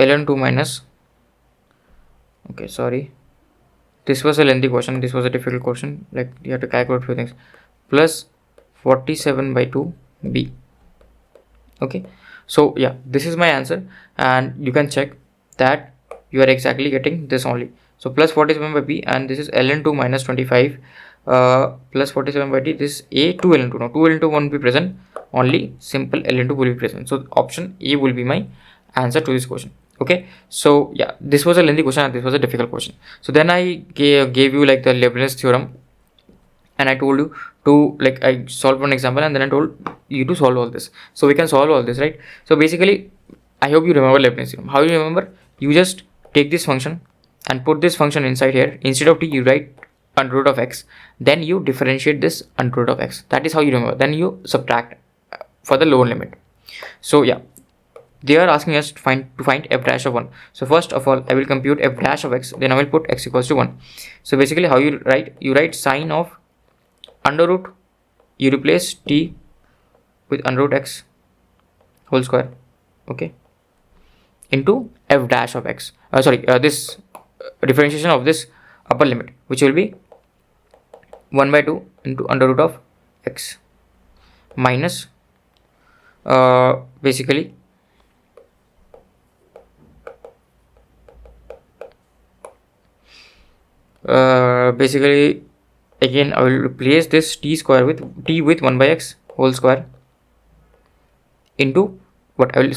ln 2 minus, okay, sorry, this was a lengthy question, this was a difficult question, like you have to calculate few things, plus 47 by 2 b. Okay, so yeah, this is my answer, and you can check that you are exactly getting this only. So plus 47 by b, and this is ln 2 minus 25 plus 47 by d, this a 2 ln 2. Now 2 ln 2 won't be present, only simple ln 2 will be present, so option A will be my answer to this question. Okay, so yeah, this was a lengthy question and this was a difficult question. So then I gave you like the Leibniz theorem, and I told you to, like, I solved one example and then I told you to solve all this, so we can solve all this, right? So basically I hope you remember Leibniz theorem. How you remember? You just take this function and put this function inside here. Instead of t, you write under root of x, then you differentiate this under root of x. That is how you remember. Then you subtract for the lower limit. So yeah, they are asking us to find f dash of 1. So first of all, I will compute f dash of x, then I will put x equals to 1. So basically how you write sine of under root, you replace t with under root x whole square, okay, into f dash of x, this differentiation of this upper limit, which will be 1 by 2 into under root of x minus basically again I will replace this t square with 1 by x whole square into what I will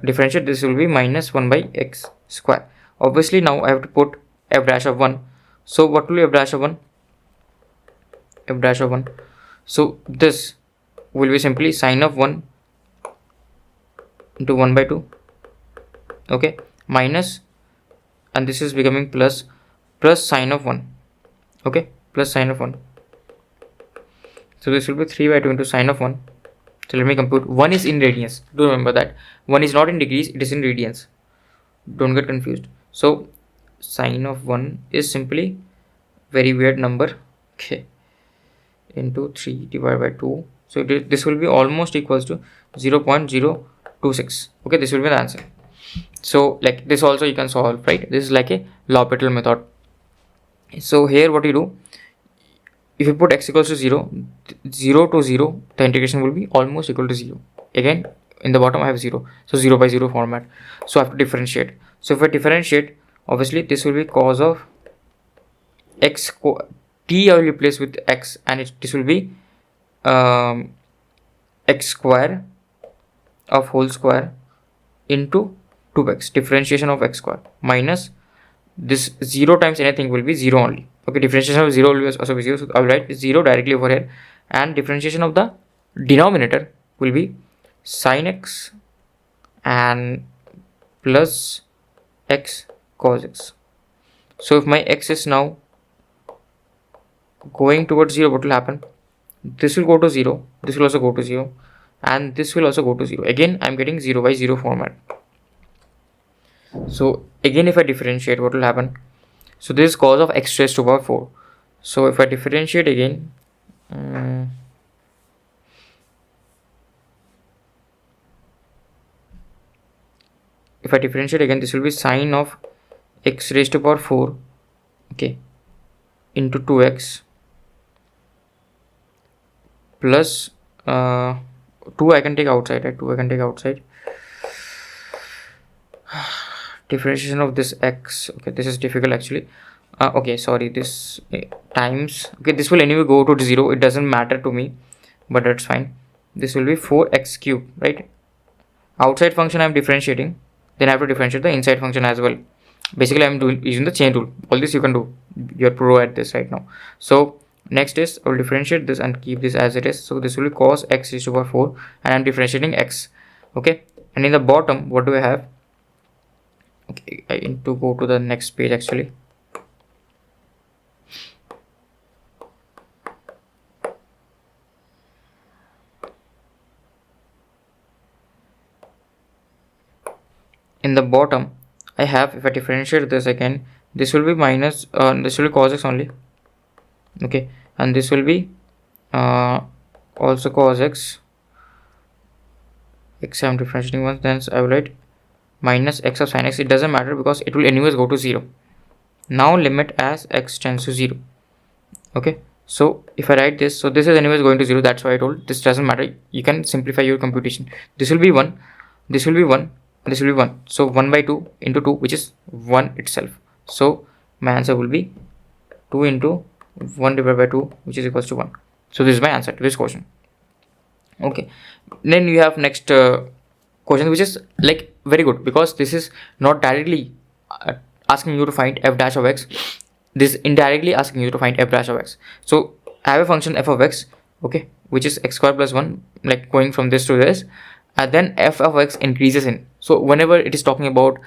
differentiate. This will be minus 1 by x square. Obviously now I have to put f dash of 1. So what will be f dash of 1? F dash of 1. So this will be simply sine of 1 into 1 by 2, okay, minus, and this is becoming plus sine of 1, okay, plus sine of 1. So this will be 3 by 2 into sine of 1. So let me compute. 1 is in radians. Do remember that 1 is not in degrees, it is in radians. Don't get confused. So sine of 1 is simply very weird number, okay, into 3 divided by 2. So this will be almost equals to 0.026. Okay, this will be the answer. So like this also you can solve, right? This is like a L'Hopital method. So here what you do, if you put x equals to 0, 0 to 0, the integration will be almost equal to 0. Again, in the bottom I have 0, so 0 by 0 format. So I have to differentiate. So if I differentiate, obviously this will be cos of x, t I will replace with x, and this will be x square of whole square into 2x, differentiation of x square, minus this 0 times anything will be 0 only. Okay, differentiation of 0 will also be 0, so I will write 0 directly over here, and differentiation of the denominator will be sin x and plus x cos x. So if my x is now going towards 0, what will happen? This will go to 0, this will also go to 0, and this will also go to 0. Again I am getting 0 by 0 format. So again if I differentiate, what will happen? So this is cos of x raised to power 4. So if I differentiate again, if I differentiate again, this will be sine of x raised to power 4, okay, into 2x plus 2 I can take outside, right? 2 I can take outside. Differentiation of this x, okay, this is difficult actually. Okay, sorry, this times, okay, this will anyway go to 0, it doesn't matter to me, but that's fine. This will be 4x cube, right? Outside function I'm differentiating, then I have to differentiate the inside function as well. Basically I'm using the chain rule. All this you can do, you're pro at this right now. So next is I will differentiate this and keep this as it is. So this will be cos x raised to power 4, and I'm differentiating x, okay. And in the bottom, what do I have? Okay, I need to go to the next page actually. In the bottom I have, if I differentiate this again, this will be minus, this will be cos x only, okay, and this will be also cos x. I'm differentiating once, then I will write minus x of sin x. It doesn't matter because it will anyways go to 0. Now limit as x tends to 0, okay. So if I write this, so this is anyways going to 0, that's why I told this doesn't matter, you can simplify your computation. This will be 1, this will be 1, this will be 1, so 1 by 2 into 2, which is 1 itself. So my answer will be 2 into 1 divided by 2, which is equals to 1. So this is my answer to this question, okay. Then you have next question, which is like very good because this is not directly asking you to find f dash of x, this is indirectly asking you to find f dash of x. So I have a function f of x, okay, which is x square plus 1, like going from this to this, and then f of x increases in. So whenever it is talking about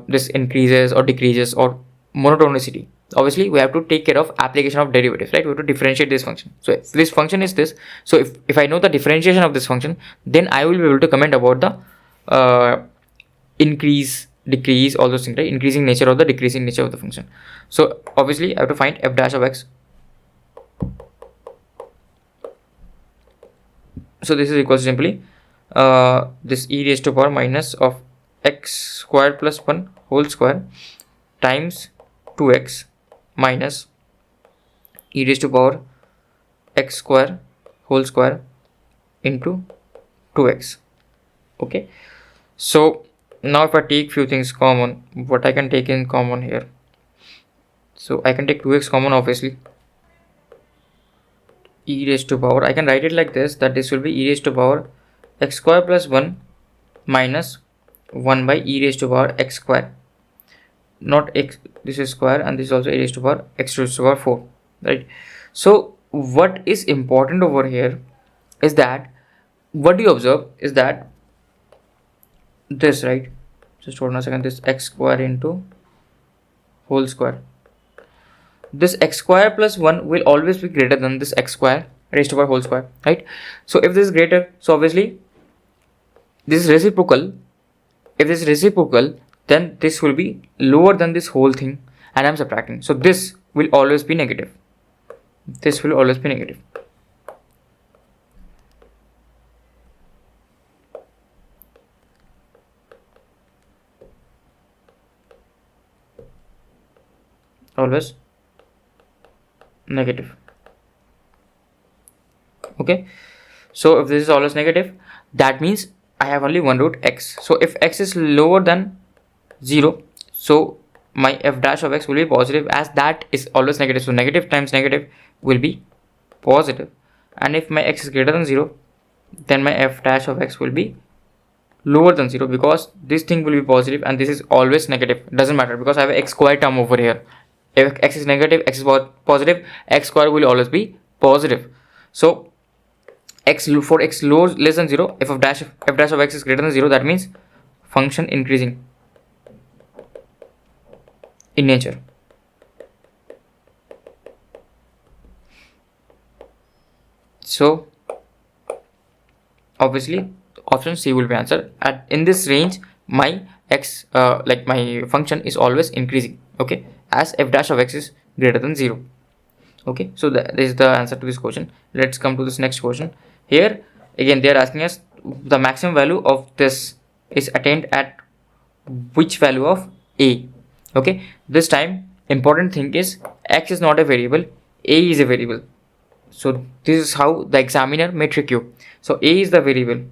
this increases or decreases or monotonicity, obviously we have to take care of application of derivatives, right? We have to differentiate this function. So if this function is this, so if I know the differentiation of this function, then I will be able to comment about the increase, decrease, all those things, right? Increasing nature or the decreasing nature of the function. So obviously I have to find f dash of x. So this is equal to simply this e raised to power minus of x square plus 1 whole square times 2x minus e raised to power x square whole square into 2x, okay. So now if I take few things common, what I can take in common here, so I can take 2x common, obviously. E raised to power, I can write it like this, that this will be e raised to power x square plus 1 minus 1 by e raised to power x square, not x, this is square, and this is also e raised to power x raised to power 4, right? So what is important over here is that what you observe is that this, right, just hold on a second, this x square into whole square, this x square plus 1 will always be greater than this x square raised to power whole square, right? So if this is greater, so obviously this is reciprocal. If this is reciprocal, then this will be lower than this whole thing, and I'm subtracting, so this will always be negative. This will always be negative. Always negative, okay. So if this is always negative, that means I have only one root x. So if x is lower than 0, so my f dash of x will be positive, as that is always negative. So negative times negative will be positive, and if my x is greater than 0, then my f dash of x will be lower than 0, because this thing will be positive and this is always negative. It doesn't matter because I have an x square term over here. If x is negative, x is positive, x square will always be positive. So x for x less than 0, f dash of x is greater than 0, that means function increasing in nature. So obviously option C will be answer. In this range, my x like my function is always increasing, okay, as f dash of x is greater than 0, okay. So that is the answer to this question. Let's come to this next question. Here again they are asking us the maximum value of this is attained at which value of a. Okay, this time important thing is x is not a variable, a is a variable. So this is how the examiner may trick you. So a is the variable.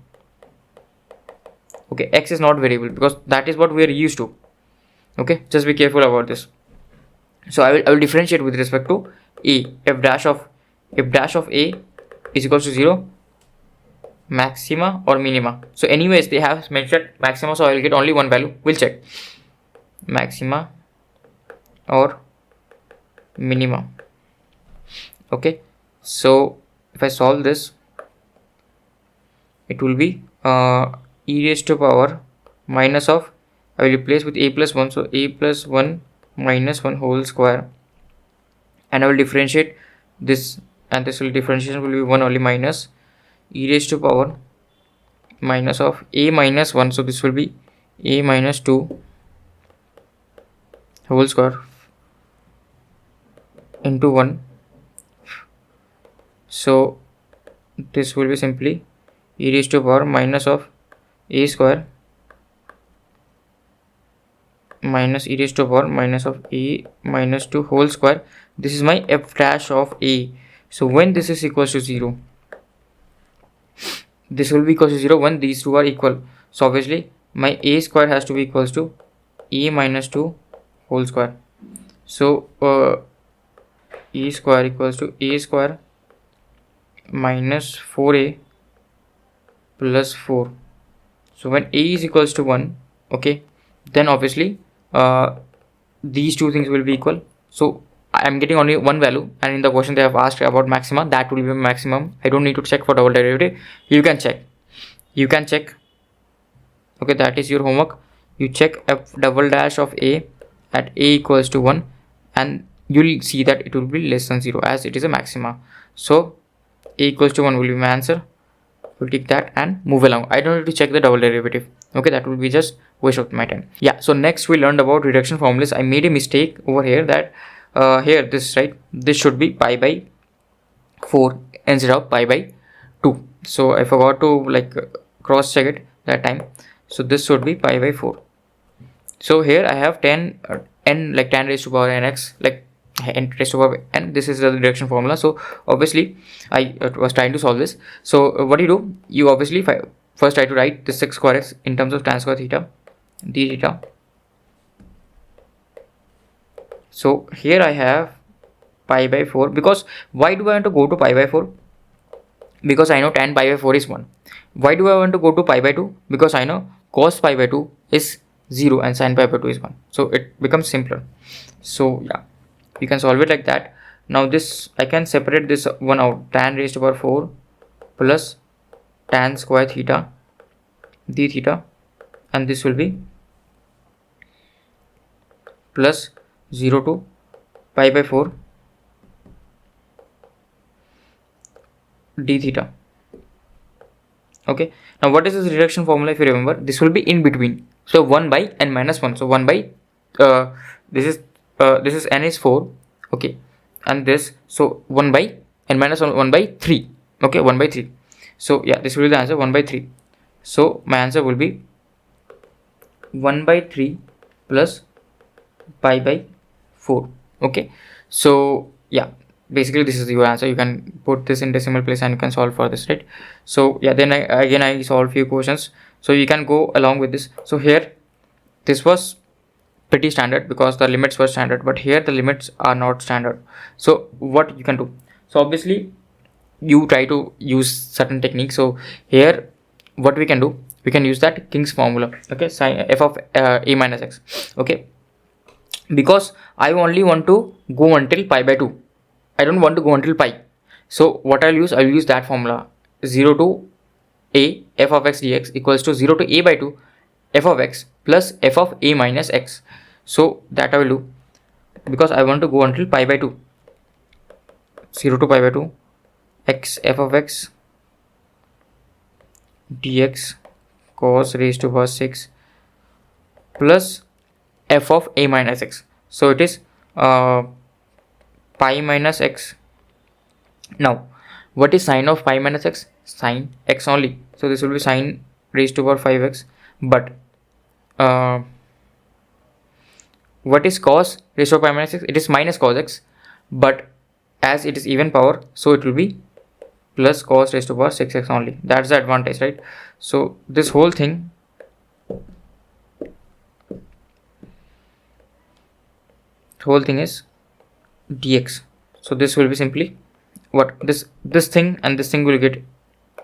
Okay, x is not variable because that is what we are used to. Okay, just be careful about this. So I will differentiate with respect to a. F dash of a is equals to 0, maxima or minima. So anyways they have mentioned maxima, so I will get only one value. We'll check maxima or minima. Okay, so if I solve this, it will be e raised to power minus of, I will replace with a plus 1, so a plus 1 minus 1 whole square, and I will differentiate this, and this will differentiation will be 1 only, minus e raised to power minus of a minus 1, so this will be a minus 2 whole square into 1. So this will be simply e raised to power minus of a square minus e raised to power minus of a minus 2 whole square. This is my f dash of a. So when this is equals to 0, this will be equals to 0 when these two are equal. So obviously my a square has to be equals to a minus 2 whole square. So e square equals to a square minus 4a plus 4. So when a is equals to 1, okay, then obviously these two things will be equal. So I am getting only one value, and in the question they have asked about maxima, that will be maximum. I don't need to check for double derivative. You can check. Okay, that is your homework. You check f double dash of a at a equals to 1, and you will see that it will be less than 0 as it is a maxima. So a equals to 1 will be my answer. We'll take that and move along. I don't need to check the double derivative. Okay, that will be just waste of my time. Yeah, so next we learned about reduction formulas. I made a mistake over here that here this, right, this should be pi by 4 instead of pi by 2. So I forgot to like cross check it that time. So this should be pi by 4. So here I have 10 n, like 10 raised to power nx, like n raised to power n. This is the reduction formula. So obviously I was trying to solve this. So what do? You obviously first try to write this 6 square x in terms of tan square theta d theta. So here I have pi by 4, because why do I want to go to pi by 4? Because I know tan pi by 4 is 1. Why do I want to go to pi by 2? Because I know cos pi by 2 is 0 and sin pi by 2 is 1. So it becomes simpler. So yeah, we can solve it like that. Now this, I can separate this one out, tan raised to power 4 plus tan square theta d theta, and this will be plus 0 to pi by 4 d theta. Okay, now what is this reduction formula? If you remember, this will be in between. So 1 by n minus 1. So 1 by this is n is 4. Okay, and this, so 1 by n minus 1, 1 by 3. Okay, 1 by 3. So yeah, this will be the answer, 1 by 3. So my answer will be 1 by 3 plus pi by 4. Okay, so yeah, basically this is your answer. You can put this in decimal place and you can solve for this, right? So yeah, then I solve few questions, so you can go along with this. So here this was pretty standard because the limits were standard, but here the limits are not standard. So what you can do? So obviously you try to use certain techniques. So here what we can do, we can use that King's formula. Okay, sin f of a minus x. Okay, because I only want to go until pi by 2. I don't want to go until pi. So what I'll use that formula, 0 to a f of x dx equals to 0 to a by 2 f of x plus f of a minus x. So that I will do because I want to go until pi by 2. 0 to pi by 2 x f of x dx cos raised to power 6 plus f of a minus x. So it is pi minus x. Now what is sine of pi minus x? Sine x only. So this will be sine raised to power 5x, but what is cos raised to power pi minus x? It is minus cos x, but as it is even power, so it will be plus cos raised to power 6x only. That's the advantage, right? So this whole thing is dx. So this will be simply what, this thing and this thing will get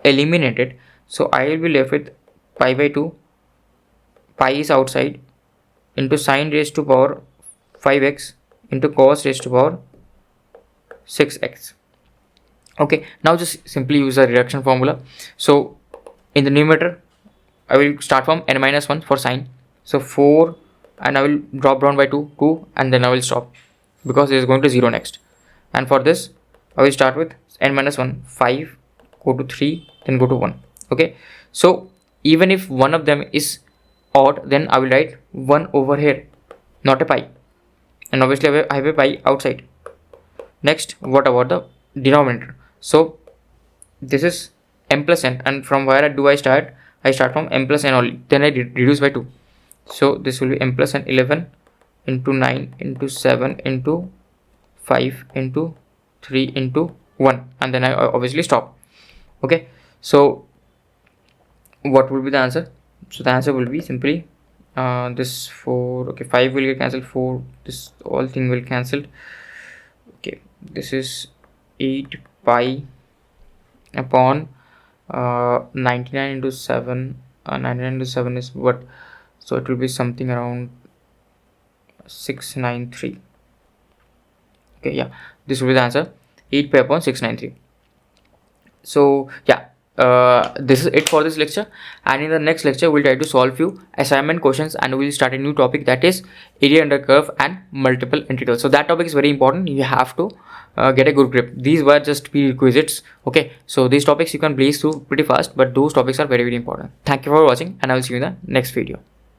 eliminated. So I will be left with pi by 2, pi is outside, into sine raised to power 5x into cos raised to power 6x. Okay, now just simply use the reduction formula. So in the numerator I will start from n minus 1 for sine, so 4, and I will drop down by 2, and then I will stop because it is going to 0 next. And for this I will start with n minus 1, 5, go to 3, then go to 1. Okay, so even if one of them is odd, then I will write 1 over here, not a pi, and obviously I have a pi outside. Next, what about the denominator? So this is m plus n, and from where do I start? I start from m plus n only, then I reduce by 2. So this will be m plus n, 11 into 9 into 7 into 5 into 3 into 1, and then I obviously stop. Okay, so what will be the answer? So the answer will be simply this 4, okay, 5 will get cancelled, 4, this all thing will cancel. Okay, this is 8 pi upon 99 into 7, 99 into 7 is what? So it will be something around 693. Okay, yeah, this will be the answer, 8 pi upon 693. So yeah, this is it for this lecture, and in the next lecture we'll try to solve few assignment questions, and we'll start a new topic, that is area under curve and multiple integrals. So that topic is very important, you have to get a good grip. These were just prerequisites. Okay, so these topics you can blaze through pretty fast, but those topics are very, very important. Thank you for watching, and I will see you in the next video.